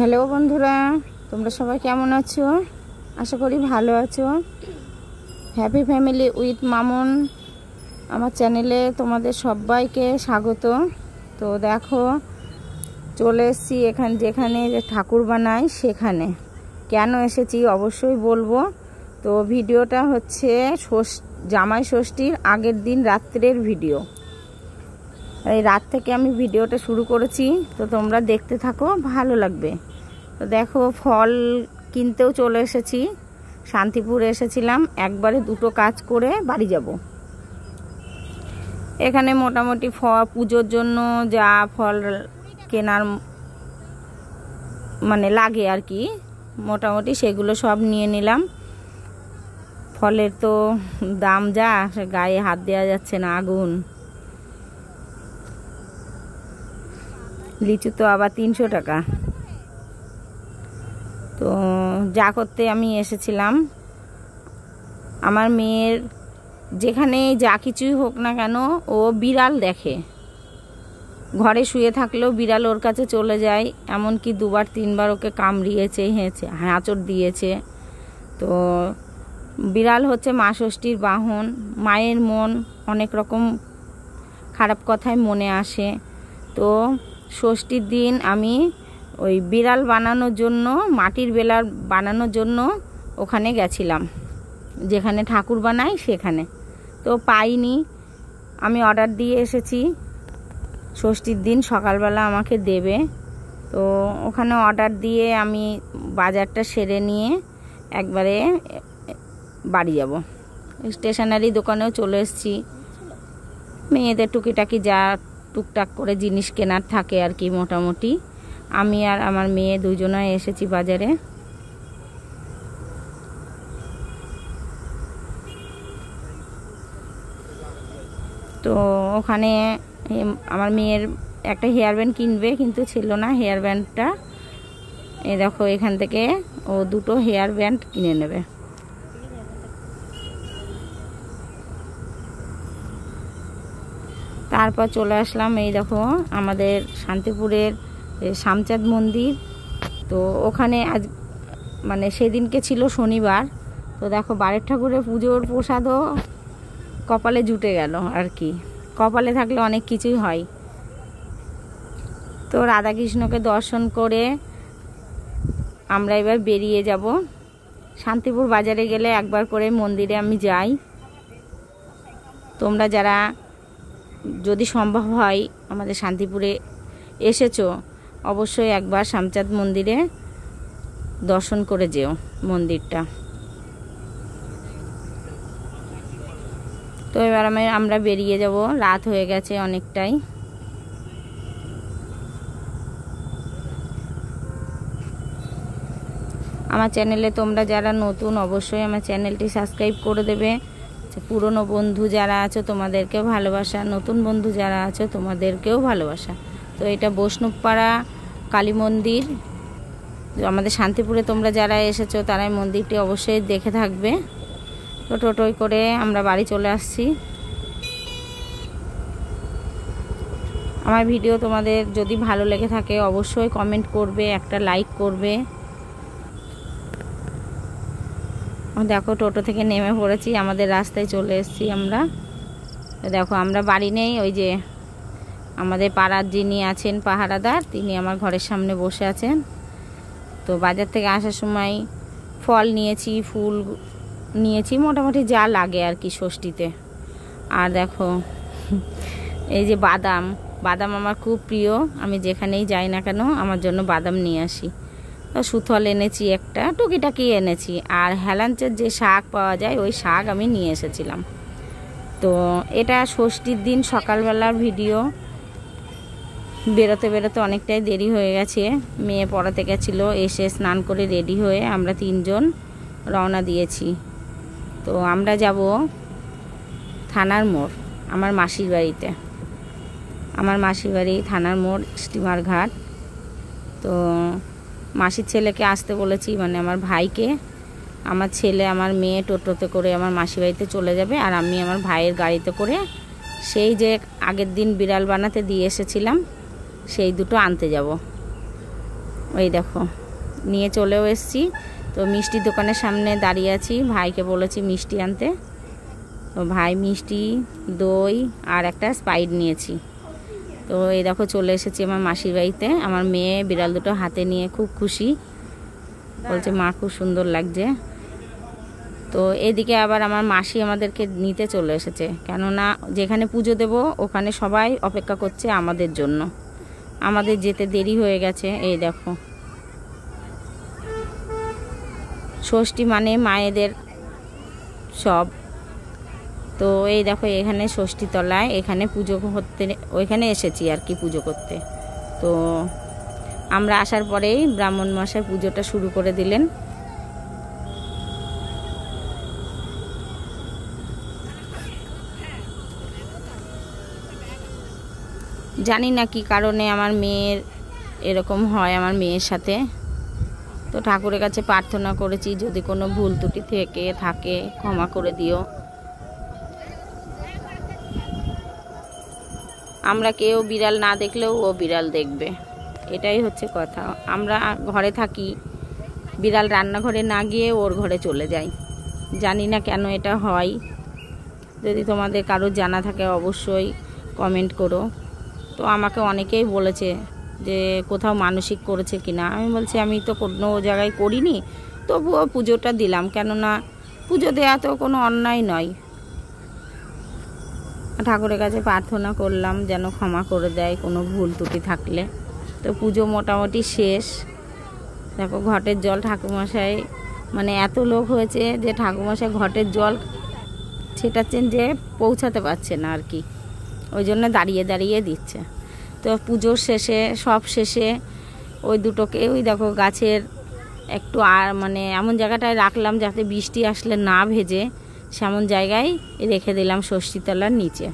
Hello বন্ধুরা, তোমরা সবাই কেমন আছো? আশা করি ভালো আছো। হ্যাপি ফ্যামিলি উইথ মামুন আমার চ্যানেলে তোমাদের সবাইকে স্বাগত। তো দেখো, চলে এসেছি যেখানে ঠাকুর বানাই সেখানে। কেন এসেছি অবশ্যই বলবো। তো ভিডিওটা হচ্ছে জামাই ষষ্ঠীর আগের দিন রাত্রের ভিডিও। এই রাত থেকে আমি ভিডিওটা শুরু করেছি, তো তোমরা দেখতে থাকো, ভালো লাগবে। তো দেখো, ফল কিনতেও চলে এসেছি। শান্তিপুর এসেছিলাম, একবারে দুটো কাজ করে বাড়ি যাব। এখানে মোটামুটি পুজোর জন্য যা ফল কেনার মানে লাগে আর কি, মোটামুটি সেগুলো সব নিয়ে নিলাম। ফলের তো দাম যা, গায়ে হাত দেওয়া যাচ্ছে না, আগুন। লিচু তো আবার 300 টাকা। তো যা করতে আমি এসেছিলাম। আমার মেয়ের যেখানে যা কিছুই হোক না কেন, ও বিড়াল দেখে। ঘরে শুয়ে থাকলেও বিড়াল ওর কাছে চলে যায়। এমনকি 2-3বার ওকে কামড়িয়েছে, হাঁচড় দিয়েছে। তো বিড়াল হচ্ছে মা ষষ্ঠীর বাহন। মায়ের মন অনেক রকম খারাপ কথায় মনে আসে। তো ষষ্ঠীর দিন আমি ওই বিড়াল বানানোর জন্য, মাটির বেলার বানানোর জন্য ওখানে গেছিলাম, যেখানে ঠাকুর বানাই সেখানে। তো পাইনি, আমি অর্ডার দিয়ে এসেছি। ষষ্ঠীর দিন সকালবেলা আমাকে দেবে। তো ওখানে অর্ডার দিয়ে আমি বাজারটা সেরে নিয়ে একবারে বাড়ি যাব। স্টেশনারি দোকানেও চলে এসেছি। মেয়েদের টুকিটাকি যা টুকটাক করে জিনিস কেনার থাকে আর কি, মোটামুটি আমি আর আমার মেয়ে দুজনে এসেছি বাজারে। তো ওখানে আমার মেয়ের একটা হেয়ার ব্যান্ড কিনবে, কিন্তু ছিল না হেয়ার ব্যান্ডটা। এই দেখো, এখান থেকে ও দুটো হেয়ার ব্যান্ড কিনে নেবে। তারপর চলে আসলাম, এই দেখো আমাদের শান্তিপুরের শামচাঁদ মন্দির। তো ওখানে আজ মানে সেদিনকে ছিল শনিবার। তো দেখো, বারের ঠাকুরের পুজোর প্রসাদও কপালে জুটে গেল আর কি। কপালে থাকলে অনেক কিছুই হয়। তো রাধাকৃষ্ণকে দর্শন করে আমরা এবার বেরিয়ে যাব। শান্তিপুর বাজারে গেলে একবার করে মন্দিরে আমি যাই। তোমরা যারা যদি সম্ভব হয় আমাদের শান্তিপুরে এসেছো, অবশ্যই একবার শামচাঁদ মন্দিরে দর্শন করে যেও মন্দিরটা। তো এবার আমরা বেরিয়ে যাব, রাত হয়ে গেছে অনেকটাই। আমার চ্যানেলে তোমরা যারা নতুন, অবশ্যই আমার চ্যানেলটি সাবস্ক্রাইব করে দেবে। পুরনো বন্ধু যারা আছো তোমাদেরকেও ভালোবাসা, নতুন বন্ধু যারা আছো তোমাদেরকেও ভালোবাসা। তো এটা বৈষ্ণবপাড়া কালী মন্দির। আমাদের শান্তিপুরে তোমরা যারা এসেছো তারা এই মন্দিরটি অবশ্যই দেখে থাকবে। তো টোটোয় করে আমরা বাড়ি চলে আসছি। আমার ভিডিও তোমাদের যদি ভালো লেগে থাকে অবশ্যই কমেন্ট করবে, একটা লাইক করবে। দেখো, টোটো থেকে নেমে পড়েছি, আমাদের রাস্তায় চলে এসেছি আমরা। দেখো, আমরা বাড়ি নেই, ওই যে আমাদের পাড়ার যিনি আছেন পাহারাদার, তিনি আমার ঘরের সামনে বসে আছেন। তো বাজার থেকে আসার সময় ফল নিয়েছি, ফুল নিয়েছি, মোটামুটি যা লাগে আর কি ষষ্ঠীতে। আর দেখো, এই যে বাদাম আমার খুব প্রিয়। আমি যেখানেই যাই না কেন আমার জন্য বাদাম নিয়ে আসি। সুথল এনেছি, একটা টুকিটাকি এনেছি। আর হেলাঞ্চের যে শাক পাওয়া যায়, ওই শাক আমি নিয়ে এসেছিলাম। তো এটা ষষ্ঠীর দিন সকালবেলার ভিডিও। বেরোতে বেরোতে অনেকটাই দেরি হয়ে গেছে। মেয়ে পড়াতে গেছিলো, এসে স্নান করে রেডি হয়ে আমরা 3জন রওনা দিয়েছি। তো আমরা যাব থানার মোড়, আমার মাসির বাড়িতে। আমার মাসির বাড়ি থানার মোড়, স্টিমার ঘাট। তো মাসির ছেলেকে আসতে বলেছি, মানে আমার ভাইকে। আমার ছেলে আমার মেয়ে টোটোতে করে আমার মাসির বাড়িতে চলে যাবে, আর আমি আমার ভাইয়ের গাড়িতে করে সেই যে আগের দিন বিড়াল বানাতে দিয়ে এসেছিলাম সেই দুটো আনতে যাব। ওই দেখো নিয়ে চলেও এসেছি। তো মিষ্টির দোকানের সামনে দাঁড়িয়ে আছি, ভাইকে বলেছি মিষ্টি আনতে। তো ভাই মিষ্টি, দই আর একটা স্প্রাইট নিয়েছি। তো এই দেখো চলে এসেছি আমার মাসির বাড়িতে। আমার মেয়ে বিড়াল দুটো হাতে নিয়ে খুব খুশি, বলছে মা খুব সুন্দর লাগছে। তো এদিকে আবার আমার মাসি আমাদেরকে নিতে চলে এসেছে, কেননা যেখানে পুজো দেব ওখানে সবাই অপেক্ষা করছে আমাদের জন্য। আমাদের যেতে দেরি হয়ে গেছে। এই দেখো ষষ্ঠী মানে মায়েদের সব। তো এই দেখো এখানে ষষ্ঠী তলায়, এখানে পুজো করতে ওইখানে এসেছি আর কি পুজো করতে। তো আমরা আসার পরেই ব্রাহ্মণ মশাই পুজোটা শুরু করে দিলেন। জানি না কি কারণে আমার মেয়ের এরকম হয়, আমার মেয়ের সাথে। তো ঠাকুরের কাছে প্রার্থনা করেছি যদি কোনো ভুল ত্রুটি থেকে থাকে ক্ষমা করে দিও। আমরা কেউ বিড়াল না দেখলেও ও বিড়াল দেখবে, এটাই হচ্ছে কথা। আমরা ঘরে থাকি, বিড়াল রান্নাঘরে না গিয়ে ওর ঘরে চলে যায়। জানি না কেন এটা হয়। যদি তোমাদের কারোর জানা থাকে অবশ্যই কমেন্ট করো। তো আমাকে অনেকেই বলেছে যে কোথাও মানসিক করেছে কিনা। আমি বলছি আমি তো কোনো জায়গায় করিনি, তবুও পুজোটা দিলাম, কেননা পুজো দেওয়া তো কোনো অন্যায় নয়। ঠাকুরের কাছে প্রার্থনা করলাম যেন ক্ষমা করে দেয় কোনো ভুল ত্রুটি থাকলে। তো পুজো মোটামুটি শেষ। দেখো ঘটের জল ঠাকুরমশাই, মানে এত লোক হয়েছে যে ঠাকুরমশাই ঘটের জল ছেটাচ্ছেন যে পৌঁছাতে পারছে না আর কি, ওই জন্য দাঁড়িয়ে দাঁড়িয়ে দিচ্ছে। তো পুজোর শেষে সব শেষে ওই দুটোকে ওই দেখো গাছের একটু আর মানে এমন জায়গাটায় রাখলাম যাতে বৃষ্টি আসলে না ভেজে, সেমন জায়গায় রেখে দিলাম ষষ্ঠীতলার নিচে।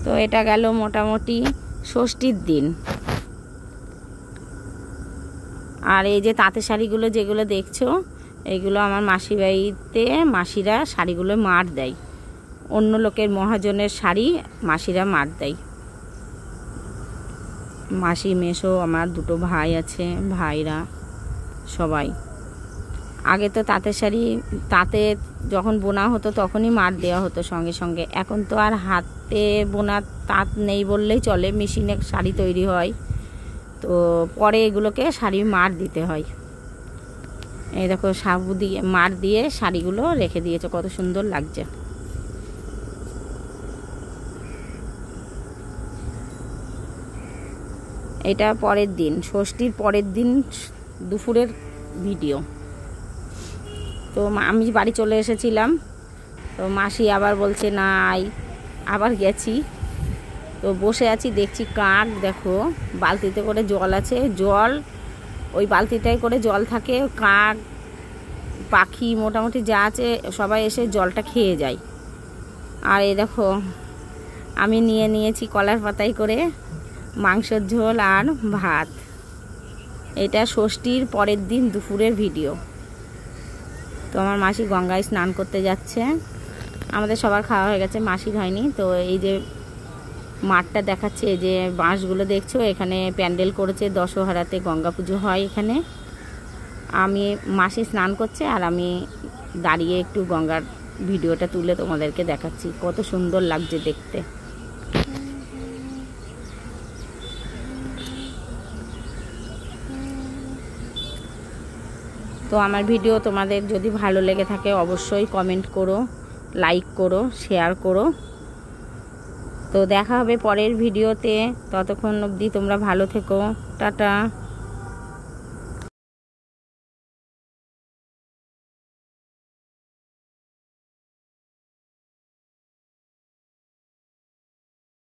তো এটা গেল মোটামুটি ষষ্ঠীর দিন। আর এই যে তাঁতের শাড়িগুলো যেগুলো দেখছো, এইগুলো আমার মাসির বাড়িতে মাসিরা শাড়িগুলো মার দেয়। অন্য লোকের মহাজনের শাড়ি মাসিরা মার দেয়। মাসি, মেসো, আমার দুটো ভাই আছে, ভাইরা সবাই। আগে তো তাঁতের শাড়ি তাঁতে যখন বোনা হতো তখনই মার দেওয়া হতো সঙ্গে সঙ্গে। এখন তো আর হাতে বোনা তাঁত নেই বললেই চলে, মেশিনে শাড়ি তৈরি হয়। তো পরে এগুলোকে শাড়ি মার দিতে হয়। এই দেখো সাবু দিয়ে মার দিয়ে শাড়িগুলো রেখে দিয়েছে, কত সুন্দর লাগছে। এটা পরের দিন, ষষ্ঠীর পরের দিন দুপুরের ভিডিও। তো আমি বাড়ি চলে এসেছিলাম। তো মাসি আবার বলছে না আই, আবার গেছি। তো বসে আছি, দেখছি কাক, দেখো বালতিতে করে জল আছে, জল ওই বালতিটায় করে জল থাকে। কাক, পাখি মোটামুটি যা আছে সবাই এসে জলটা খেয়ে যায়। আর এই দেখো আমি নিয়ে নিয়েছি কলার পাতায় করে মাংসের ঝোল আর ভাত। এটা ষষ্ঠীর পরের দিন দুপুরের ভিডিও। তো আমার মাসি গঙ্গায় স্নান করতে যাচ্ছে। আমাদের সবার খাওয়া হয়ে গেছে, মাসির হয়নি। তো এই যে মাঠটা দেখাচ্ছে, এই যে বাঁশগুলো দেখছো, এখানে প্যান্ডেল করেছে দশহরাতে, গঙ্গা পুজো হয় এখানে। আমি মাসি স্নান করছে আর আমি দাঁড়িয়ে একটু গঙ্গার ভিডিওটা তুলে তোমাদেরকে দেখাচ্ছি, কত সুন্দর লাগছে দেখতে। তো আমার ভিডিও তোমাদের যদি ভালো লেগে থাকে অবশ্যই কমেন্ট করো, লাইক করো, শেয়ার করো। তো দেখা হবে পরের ভিডিওতে, ততক্ষণ অবধি তোমরা ভালো থেকো, টাটা।